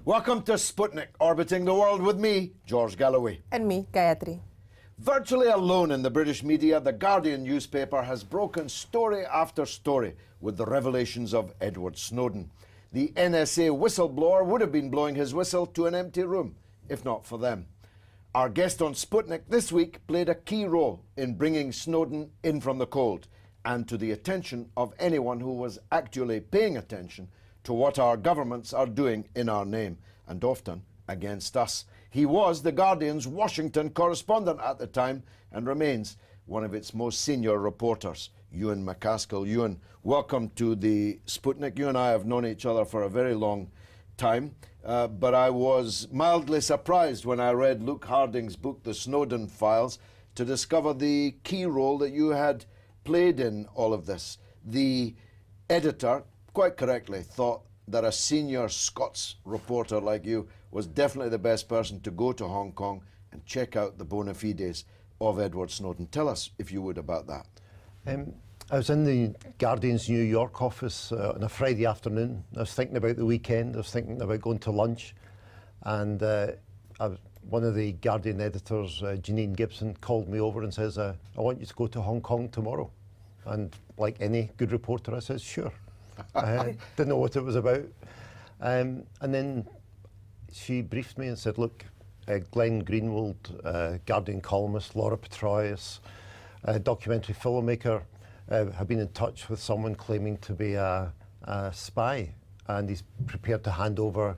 Welcome to Sputnik, orbiting the world with me, George Galloway. And me, Gayatri. Virtually alone in the British media, the Guardian newspaper has broken story after story with the revelations of Edward Snowden. The NSA whistleblower would have been blowing his whistle to an empty room, if not for them. Our guest on Sputnik this week played a key role in bringing Snowden in from the cold and to the attention of anyone who was actually paying attention to what our governments are doing in our name, and often against us. He was the Guardian's Washington correspondent at the time and remains one of its most senior reporters. Ewan McCaskill. Ewan, welcome to the Sputnik. You and I have known each other for a very long time, but I was mildly surprised when I read Luke Harding's book, The Snowden Files, to discover the key role that you had played in all of this. The editor, quite correctly, thought that a senior Scots reporter like you was definitely the best person to go to Hong Kong and check out the bona fides of Edward Snowden. Tell us, if you would, about that. I was in the Guardian's New York office on a Friday afternoon. I was thinking about the weekend. I was thinking about going to lunch, and one of the Guardian editors, Janine Gibson, called me over and says, I want you to go to Hong Kong tomorrow. And like any good reporter, I said, sure. I didn't know what it was about. And then she briefed me and said, look, Glenn Greenwald, Guardian columnist, Laura Petraeus, a documentary filmmaker, have been in touch with someone claiming to be a spy, and he's prepared to hand over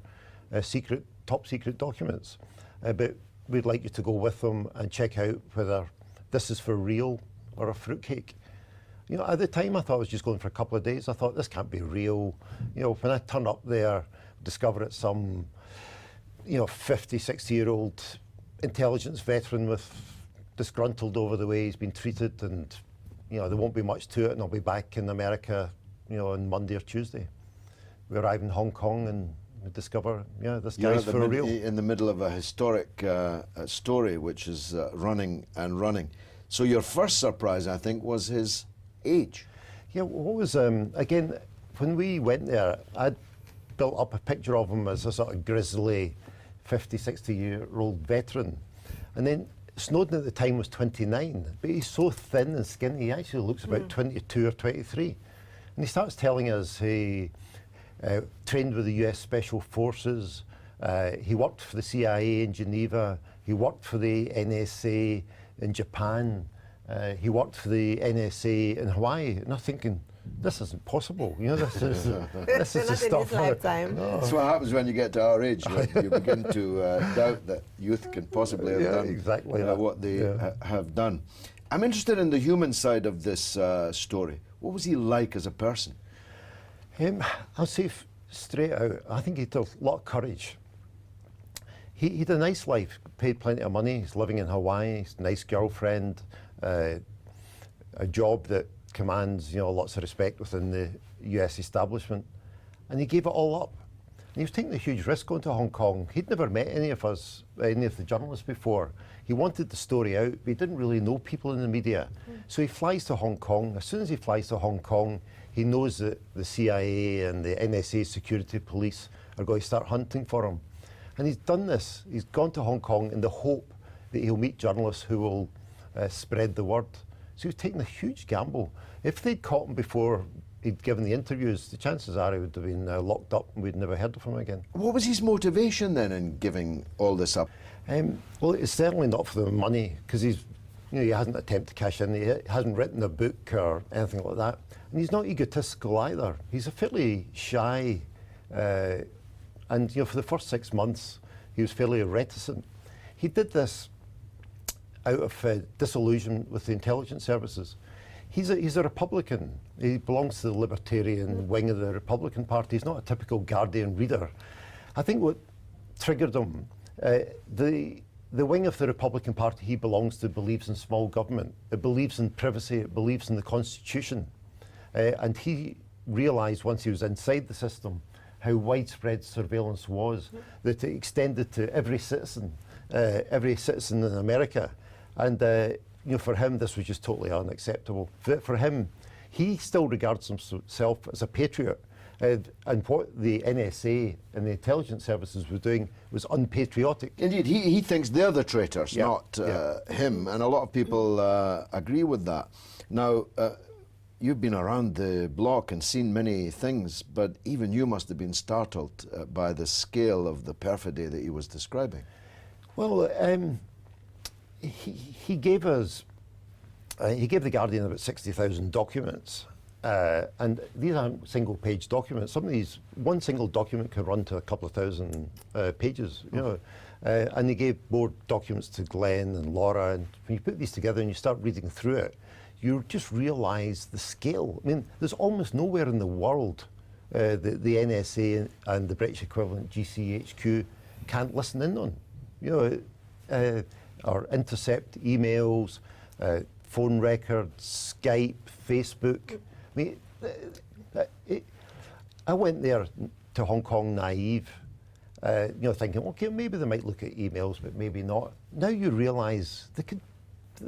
top secret documents. But we'd like you to go with them and check out whether this is for real or a fruitcake. You know, at the time I thought I was just going for a couple of days. I thought, this can't be real. You know, when I turn up there, discover it's some, 50, 60-year-old intelligence veteran with disgruntled over the way he's been treated, and, there won't be much to it, and I'll be back in America, on Monday or Tuesday. We arrive in Hong Kong and we discover, this guy's for real. In the middle of a historic story which is running and running. So your first surprise, I think, was his age. Yeah, what was, again, when we went there, I'd built up a picture of him as a sort of grizzly 50, 60-year-old veteran. And then Snowden at the time was 29, but he's so thin and skinny, he actually looks about 22 or 23. And he starts telling us he trained with the US Special Forces, he worked for the CIA in Geneva, he worked for the NSA in Japan, he worked for the NSA in Hawaii. And I'm thinking, this isn't possible. This is the stuff. That's what happens when you get to our age. You begin to doubt that youth can possibly have done exactly what they have done. I'm interested in the human side of this story. What was he like as a person? I'll say straight out, I think he had a lot of courage. He had a nice life, paid plenty of money. He's living in Hawaii, he's a nice girlfriend, a job that commands lots of respect within the US establishment, and he gave it all up. And he was taking a huge risk going to Hong Kong. He'd never met any of the journalists before. He wanted the story out, but he didn't really know people in the media. So he flies to Hong Kong. As soon as he flies to Hong Kong, he knows that the CIA and the NSA security police are going to start hunting for him. And he's done this. He's gone to Hong Kong in the hope that he'll meet journalists who will spread the word. So he was taking a huge gamble. If they'd caught him before he'd given the interviews, the chances are he would have been locked up and we'd never heard of him again. What was his motivation then in giving all this up? Well, it's certainly not for the money, because he hasn't attempted to cash in, he hasn't written a book or anything like that. And he's not egotistical either. He's a fairly shy, and for the first 6 months, he was fairly reticent. He did this out of disillusion with the intelligence services. He's a Republican. He belongs to the libertarian wing of the Republican Party. He's not a typical Guardian reader. I think what triggered him, the wing of the Republican Party he belongs to believes in small government. It believes in privacy. It believes in the Constitution. And he realised once he was inside the system how widespread surveillance was, that it extended to every citizen in America. And for him, this was just totally unacceptable. For him, he still regards himself as a patriot, And what the NSA and the intelligence services were doing was unpatriotic. Indeed, he thinks they're the traitors, Yeah, not him, and a lot of people agree with that. Now, you've been around the block and seen many things, but even you must have been startled by the scale of the perfidy that he was describing. Well, he gave us, he gave the Guardian about 60,000 documents, and these aren't single-page documents. Some of these, one single document can run to a couple of thousand pages, you know. And he gave more documents to Glenn and Laura, and when you put these together and you start reading through it, you just realise the scale. I mean, there's almost nowhere in the world the NSA and the British equivalent GCHQ can't listen in on. You know, or intercept emails, phone records, Skype, Facebook. I mean, I went there to Hong Kong naive, you know, thinking, okay, maybe they might look at emails, but maybe not. Now you realise they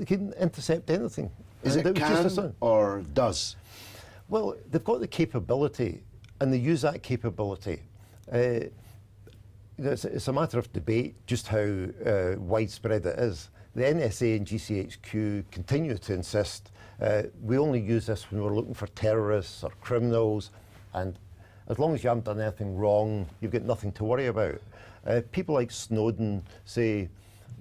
can intercept anything. Is it can or does? Well, they've got the capability, and they use that capability. You know, it's a matter of debate just how widespread it is. The NSA and GCHQ continue to insist we only use this when we're looking for terrorists or criminals, and as long as you haven't done anything wrong, you've got nothing to worry about. People like Snowden say,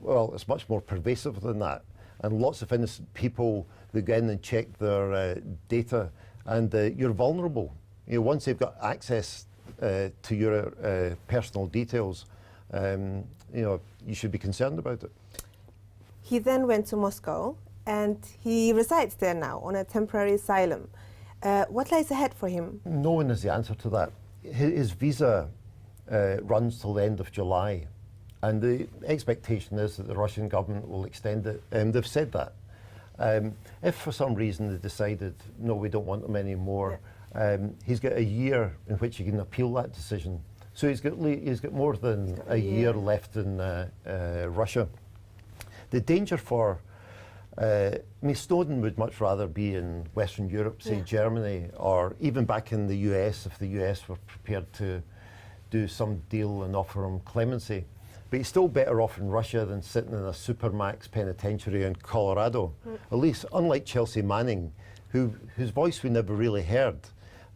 well, it's much more pervasive than that, and lots of innocent people, they go in and check their data, and you're vulnerable. You know, once they've got access to your personal details, you know, you should be concerned about it. He then went to Moscow, and he resides there now on a temporary asylum. What lies ahead for him? No one has the answer to that. His visa runs till the end of July, and the expectation is that the Russian government will extend it. They've said that. If for some reason they decided, no, we don't want him anymore, he's got a year in which he can appeal that decision. So he's got more than a year left in Russia. The danger for, I mean, Snowden would much rather be in Western Europe, say Germany, or even back in the US if the US were prepared to do some deal and offer him clemency. But he's still better off in Russia than sitting in a supermax penitentiary in Colorado. At least, unlike Chelsea Manning, whose voice we never really heard,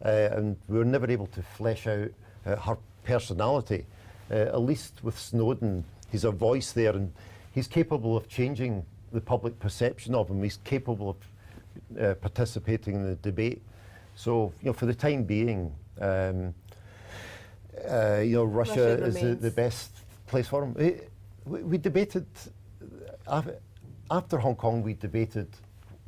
and we were never able to flesh out her personality. At least with Snowden, he's a voice there, and he's capable of changing the public perception of him. He's capable of participating in the debate. So, you know, for the time being, you know, Russia is the best place for him. We debated, after Hong Kong, we debated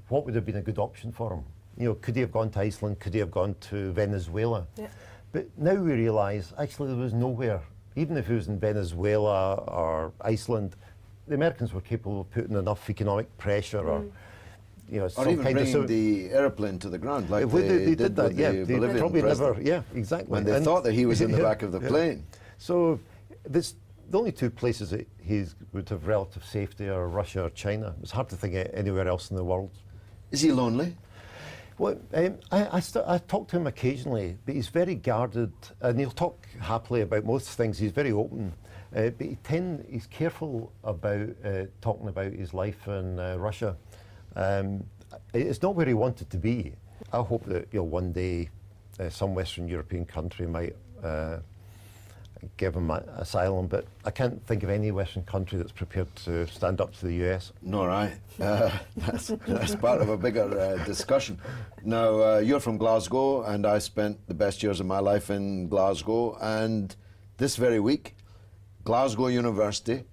what would have been a good option for him. You know, could he have gone to Iceland? Could he have gone to Venezuela? Yeah. But now we realise, actually, there was nowhere, even if he was in Venezuela or Iceland, the Americans were capable of putting enough economic pressure or, you know, or some even kind bringing of the airplane to the ground, like they did that, with yeah. the They Bolivian probably president, never, yeah, exactly. when they thought that he was in the back of the plane. So the only two places that he would have relative safety are Russia or China. It's hard to think of anywhere else in the world. Is he lonely? Well, I talk to him occasionally, but he's very guarded, and he'll talk happily about most things. He's very open, but he's careful about talking about his life in Russia. It's not where he wanted to be. I hope that, you know, one day some Western European country might give him asylum, but I can't think of any Western country that's prepared to stand up to the US. Nor I. That's part of a bigger discussion. Now, you're from Glasgow, and I spent the best years of my life in Glasgow, and this very week, Glasgow University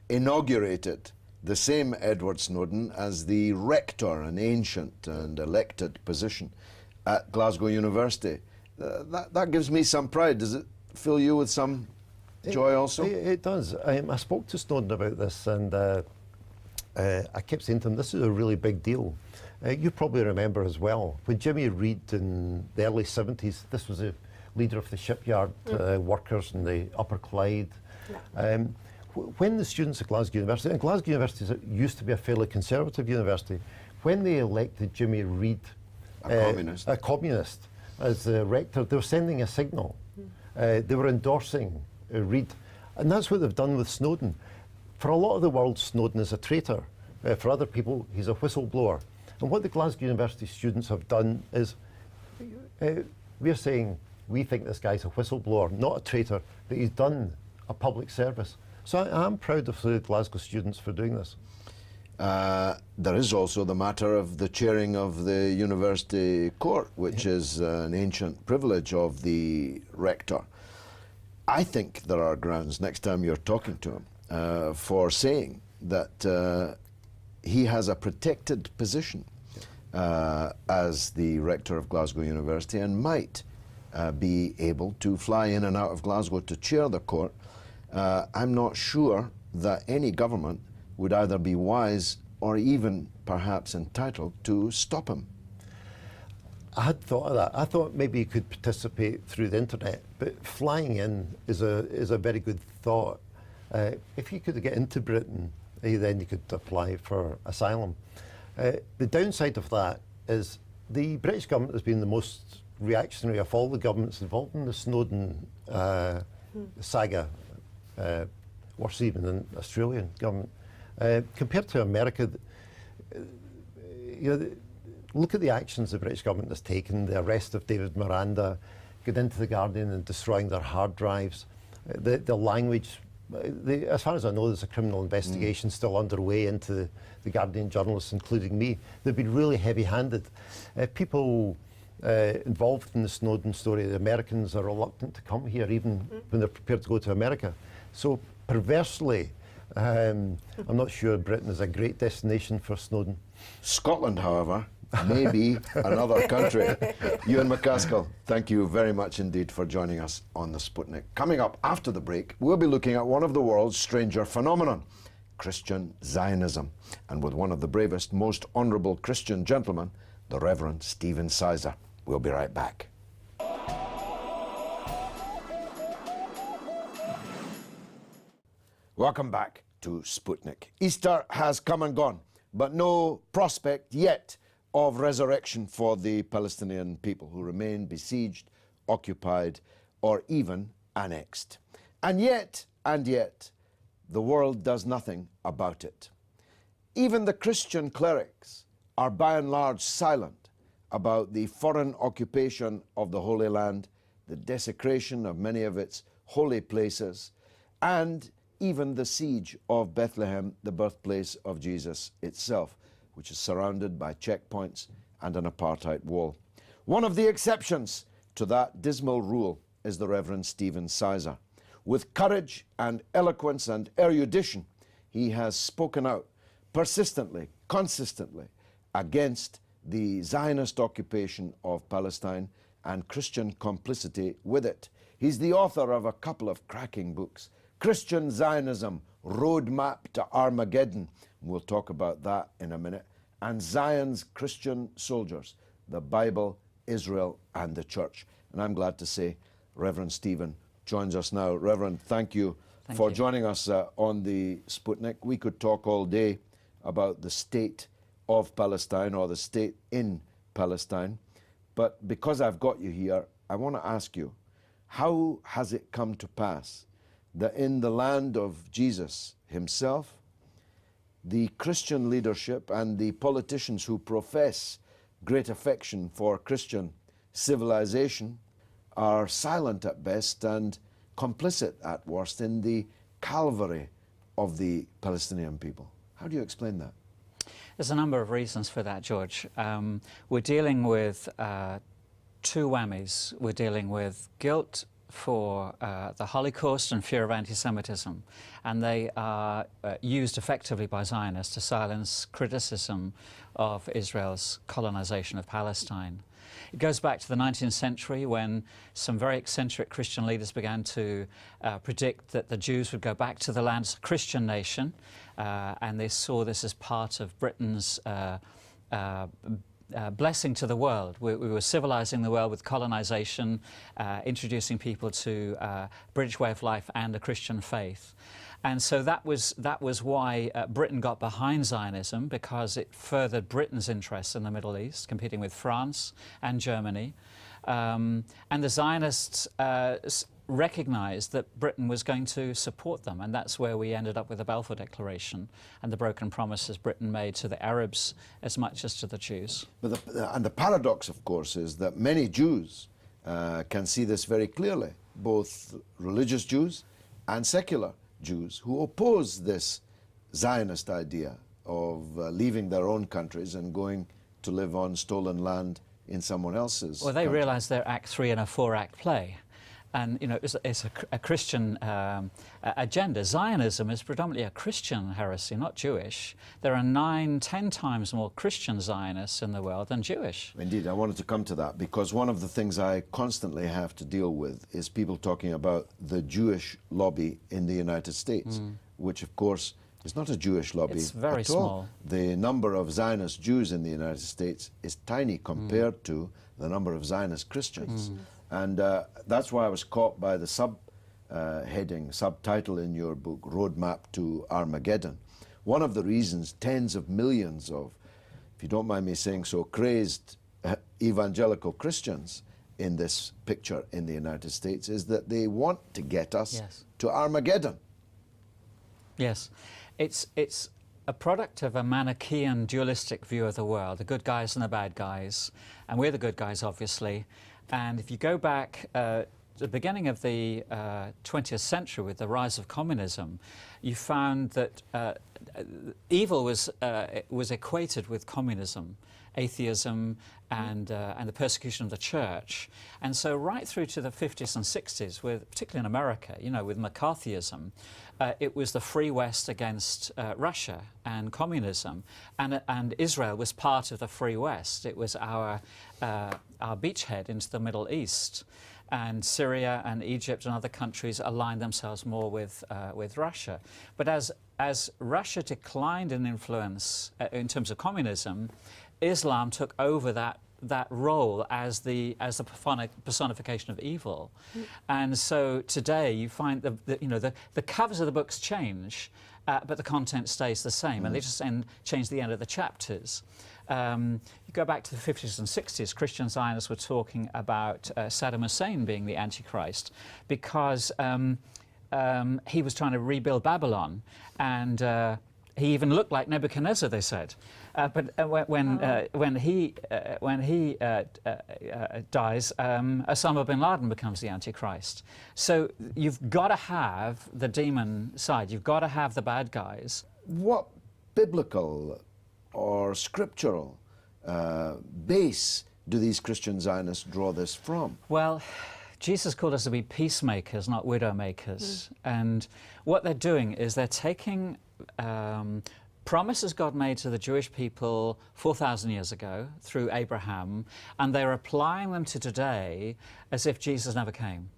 inaugurated the same Edward Snowden as the rector, an ancient and elected position at Glasgow University. That gives me some pride. Does it fill you with some joy also? It does. I spoke to Snowden about this, and I kept saying to him, this is a really big deal. You probably remember as well, when Jimmy Reid in the early 70s, this was a leader of the shipyard workers in the Upper Clyde. When the students at Glasgow University, and Glasgow University used to be a fairly conservative university, when they elected Jimmy Reid, a communist, as the rector, they were sending a signal. They were endorsing Reid. And that's what they've done with Snowden. For a lot of the world, Snowden is a traitor. For other people, he's a whistleblower. And what the Glasgow University students have done is, we're saying we think this guy's a whistleblower, not a traitor, that he's done a public service. So I'm proud of the Glasgow students for doing this. There is also the matter of the chairing of the university court, which is an ancient privilege of the rector. I think there are grounds, next time you're talking to him, for saying that he has a protected position as the rector of Glasgow University and might be able to fly in and out of Glasgow to chair the court. I'm not sure that any government would either be wise or even perhaps entitled to stop him. I had thought of that. I thought maybe you could participate through the internet, but flying in is a very good thought. If you could get into Britain, then you could apply for asylum. The downside of that is the British government has been the most reactionary of all the governments involved in the Snowden saga, worse even than the Australian government. Compared to America, look at the actions the British government has taken, the arrest of David Miranda, get into The Guardian and destroying their hard drives, the language. As far as I know, there's a criminal investigation still underway into the Guardian journalists, including me. They've been really heavy-handed. People involved in the Snowden story, the Americans are reluctant to come here, even when they're prepared to go to America. So perversely, I'm not sure Britain is a great destination for Snowden. Scotland, however, may be another country. Ewan McCaskill, thank you very much indeed for joining us on the Sputnik. Coming up after the break, we'll be looking at one of the world's stranger phenomenon, Christian Zionism, and with one of the bravest, most honourable Christian gentlemen, the Reverend Stephen Sizer. We'll be right back. Welcome back to Sputnik. Easter has come and gone, but no prospect yet of resurrection for the Palestinian people who remain besieged, occupied, or even annexed. And yet, the world does nothing about it. Even the Christian clerics are by and large silent about the foreign occupation of the Holy Land, the desecration of many of its holy places, and even the siege of Bethlehem, the birthplace of Jesus itself, which is surrounded by checkpoints and an apartheid wall. One of the exceptions to that dismal rule is the Reverend Stephen Sizer. With courage and eloquence and erudition, he has spoken out persistently, consistently, against the Zionist occupation of Palestine and Christian complicity with it. He's the author of a couple of cracking books, Christian Zionism, Roadmap to Armageddon. We'll talk about that in a minute. And Zion's Christian Soldiers, the Bible, Israel, and the Church. And I'm glad to say Reverend Stephen joins us now. Reverend, thank you for joining us on the Sputnik. We could talk all day about the state of Palestine or the state in Palestine. But because I've got you here, I want to ask you, how has it come to pass that in the land of Jesus himself, the Christian leadership and the politicians who profess great affection for Christian civilization are silent at best and complicit at worst in the Calvary of the Palestinian people? How do you explain that? There's a number of reasons for that, George. We're dealing with two whammies. We're dealing with guilt for the Holocaust and fear of anti-Semitism, and they are used effectively by Zionists to silence criticism of Israel's colonization of Palestine. It goes back to the 19th century when some very eccentric Christian leaders began to predict that the Jews would go back to the land as a Christian nation, and they saw this as part of Britain's blessing to the world. We were civilizing the world with colonization, introducing people to British way of life and a Christian faith. And so that was why Britain got behind Zionism, because it furthered Britain's interests in the Middle East, competing with France and Germany. And the Zionists recognized that Britain was going to support them, and that's where we ended up with the Balfour Declaration and the broken promises Britain made to the Arabs as much as to the Jews. But the paradox, of course, is that many Jews can see this very clearly, both religious Jews and secular Jews who oppose this Zionist idea of leaving their own countries and going to live on stolen land in someone else's Well, they country. realize they're Act 3 in a 4-act play. And, you know, it's a Christian agenda. Zionism is predominantly a Christian heresy, not Jewish. There are 9-10 times more Christian Zionists in the world than Jewish. Indeed, I wanted to come to that because one of the things I constantly have to deal with is people talking about the Jewish lobby in the United States, which, of course, is not a Jewish lobby It's very at all. small. The number of Zionist Jews in the United States is tiny compared to the number of Zionist Christians. And that's why I was caught by the subtitle in your book, Roadmap to Armageddon. One of the reasons tens of millions of, if you don't mind me saying so, crazed evangelical Christians in this picture in the United States is that they want to get us Yes. to Armageddon. Yes, it's a product of a Manichaean dualistic view of the world, the good guys and the bad guys, and we're the good guys, obviously. And if you go back to the beginning of the 20th century with the rise of communism, you found that evil was equated with communism, atheism, and the persecution of the church. And so right through to the 50s and 60s, particularly in America, you know, with McCarthyism, it was the free West against Russia and communism, and Israel was part of the free West. It was our beachhead into the Middle East, and Syria and Egypt and other countries aligned themselves more with Russia. But as Russia declined in influence in terms of communism, Islam took over that role as the personification of evil. And so today you find the covers of the books change, but the content stays the same, and they just change the end of the chapters. You go back to the 50s and 60s, Christian Zionists were talking about Saddam Hussein being the Antichrist because he was trying to rebuild Babylon, and he even looked like Nebuchadnezzar, they said. But when he dies, Osama bin Laden becomes the Antichrist. So you've got to have the demon side. You've got to have the bad guys. What biblical or scriptural base do these Christian Zionists draw this from? Well, Jesus called us to be peacemakers, not widowmakers. And what they're doing is they're taking promises God made to the Jewish people 4,000 years ago through Abraham, and they're applying them to today as if Jesus never came.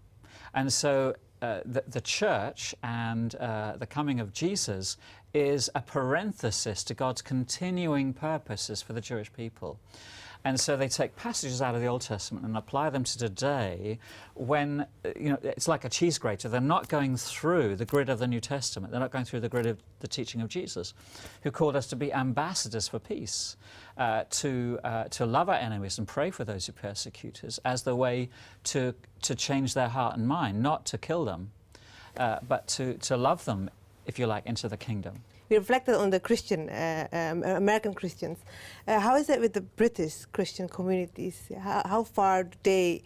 And so the church and the coming of Jesus is a parenthesis to God's continuing purposes for the Jewish people. And so they take passages out of the Old Testament and apply them to today when, it's like a cheese grater. They're not going through the grid of the New Testament. They're not going through the grid of the teaching of Jesus, who called us to be ambassadors for peace, to love our enemies and pray for those who persecute us as the way to change their heart and mind, not to kill them, but to love them, if you like, into the kingdom. We reflected on the Christian, American Christians. How is it with the British Christian communities? How far do they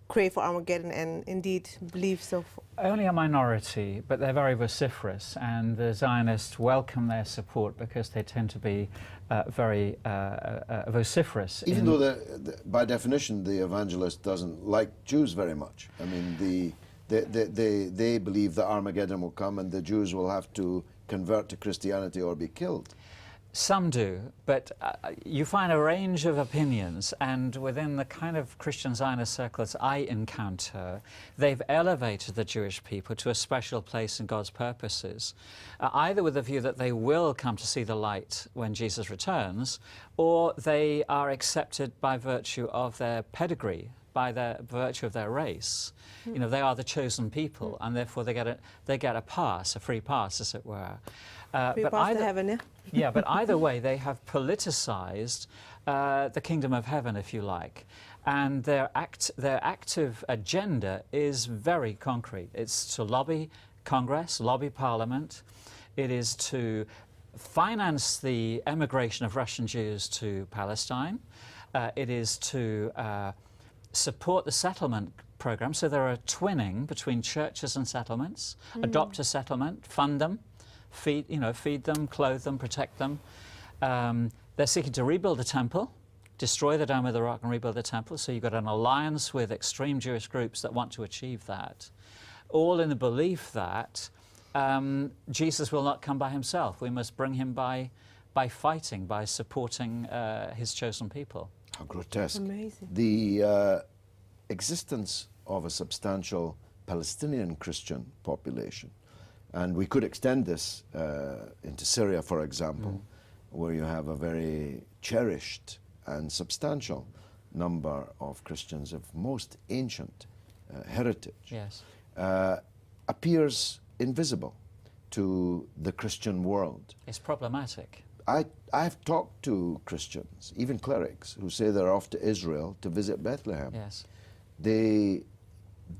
crave for Armageddon and indeed believe so? Only a minority, but they're very vociferous, and the Zionists welcome their support because they tend to be very vociferous. Even though, by definition, the evangelist doesn't like Jews very much. I mean, they believe that Armageddon will come and the Jews will have to convert to Christianity or be killed. Some do, but you find a range of opinions, and within the kind of Christian Zionist circles I encounter, they've elevated the Jewish people to a special place in God's purposes, either with the view that they will come to see the light when Jesus returns, or they are accepted by virtue of their pedigree, by the virtue of their race. They are the chosen people, and therefore they get a pass, a free pass, as it were. Free pass to heaven, yeah? Yeah, but either way, they have politicized the kingdom of heaven, if you like. And their active agenda is very concrete. It's to lobby Congress, lobby Parliament. It is to finance the emigration of Russian Jews to Palestine. It is to support the settlement program. So there are twinning between churches and settlements. Adopt a settlement, fund them, feed them, clothe them, protect them. They're seeking to rebuild the temple, destroy the Dome of the Rock and rebuild the temple. So you've got an alliance with extreme Jewish groups that want to achieve that, all in the belief that Jesus will not come by himself. We must bring him by fighting, by supporting his chosen people. How grotesque. Amazing. The existence of a substantial Palestinian Christian population, and we could extend this into Syria, for example, where you have a very cherished and substantial number of Christians of most ancient heritage, Yes. appears invisible to the Christian world. It's problematic. I've talked to Christians, even clerics, who say they're off to Israel to visit Bethlehem. Yes. They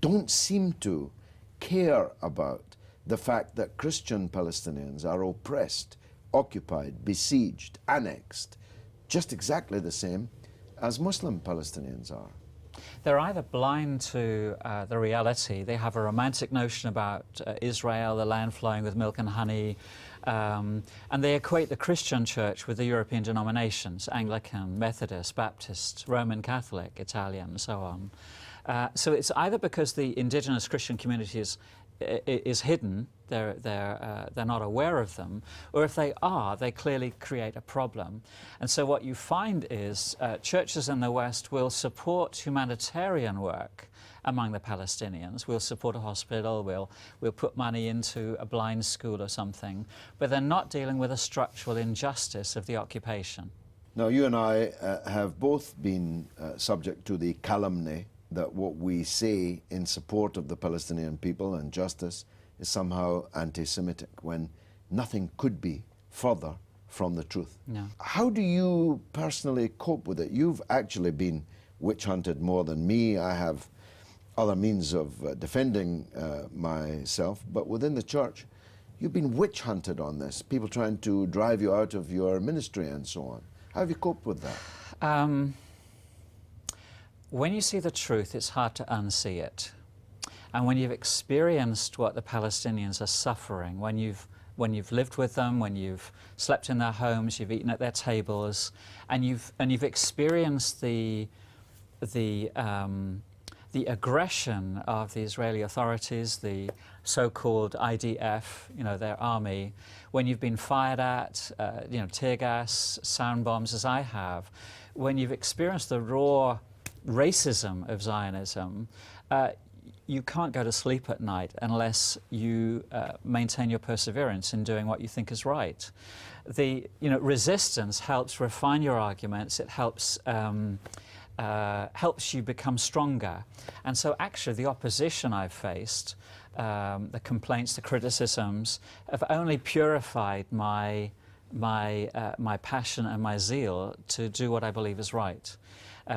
don't seem to care about the fact that Christian Palestinians are oppressed, occupied, besieged, annexed, just exactly the same as Muslim Palestinians are. They're either blind to the reality. They have a romantic notion about Israel, the land flowing with milk and honey, and they equate the Christian church with the European denominations, Anglican, Methodist, Baptist, Roman Catholic, Italian, and so on. So it's either because the indigenous Christian community is hidden, they're not aware of them, or if they are, they clearly create a problem. And so what you find is churches in the West will support humanitarian work among the Palestinians. We'll support a hospital, we'll put money into a blind school or something, but they're not dealing with a structural injustice of the occupation. Now, you and I have both been subject to the calumny that what we say in support of the Palestinian people and justice is somehow anti-Semitic, when nothing could be further from the truth. No. How do you personally cope with it? You've actually been witch-hunted more than me. I have other means of defending myself, but within the church, you've been witch-hunted on this, people trying to drive you out of your ministry and so on. How have you coped with that? When you see the truth, it's hard to unsee it. And when you've experienced what the Palestinians are suffering, when you've lived with them, when you've slept in their homes, you've eaten at their tables, and you've experienced the aggression of the Israeli authorities, the so-called IDF, their army, when you've been fired at, tear gas, sound bombs, as I have, when you've experienced the raw racism of Zionism, you can't go to sleep at night unless you maintain your perseverance in doing what you think is right. The resistance helps refine your arguments. It helps you become stronger. And so actually the opposition I've faced, the complaints, the criticisms, have only purified my passion and my zeal to do what I believe is right.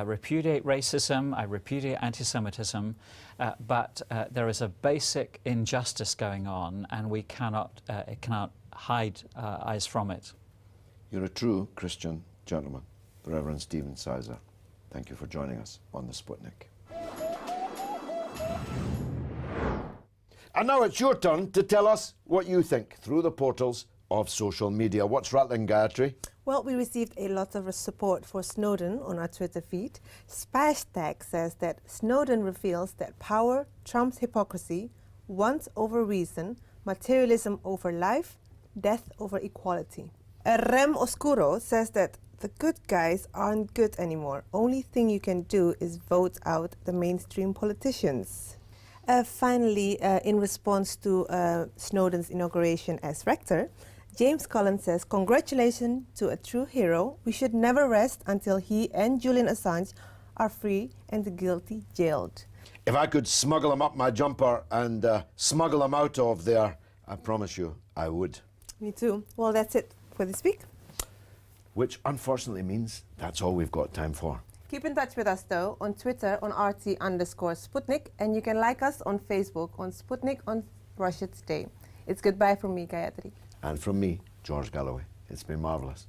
Repudiate racism, I repudiate anti-Semitism, but there is a basic injustice going on, and it cannot hide eyes from it. You're a true Christian gentleman, the Reverend Stephen Sizer. Thank you for joining us on the Sputnik. And now it's your turn to tell us what you think through the portals of social media. What's rattling, Gayatri? Well, we received a lot of support for Snowden on our Twitter feed. Spashtag says that Snowden reveals that power trumps hypocrisy, want over reason, materialism over life, death over equality. Rem Oscuro says that the good guys aren't good anymore. Only thing you can do is vote out the mainstream politicians. Finally, in response to Snowden's inauguration as rector, James Collins says, congratulations to a true hero. We should never rest until he and Julian Assange are free and the guilty jailed. If I could smuggle him up my jumper and smuggle him out of there, I promise you I would. Me too. Well, that's it for this week. Which unfortunately means that's all we've got time for. Keep in touch with us though on Twitter on RT_Sputnik, and you can like us on Facebook on Sputnik on Russia Today. It's goodbye from me, Gayatri. And from me, George Galloway. It's been marvellous.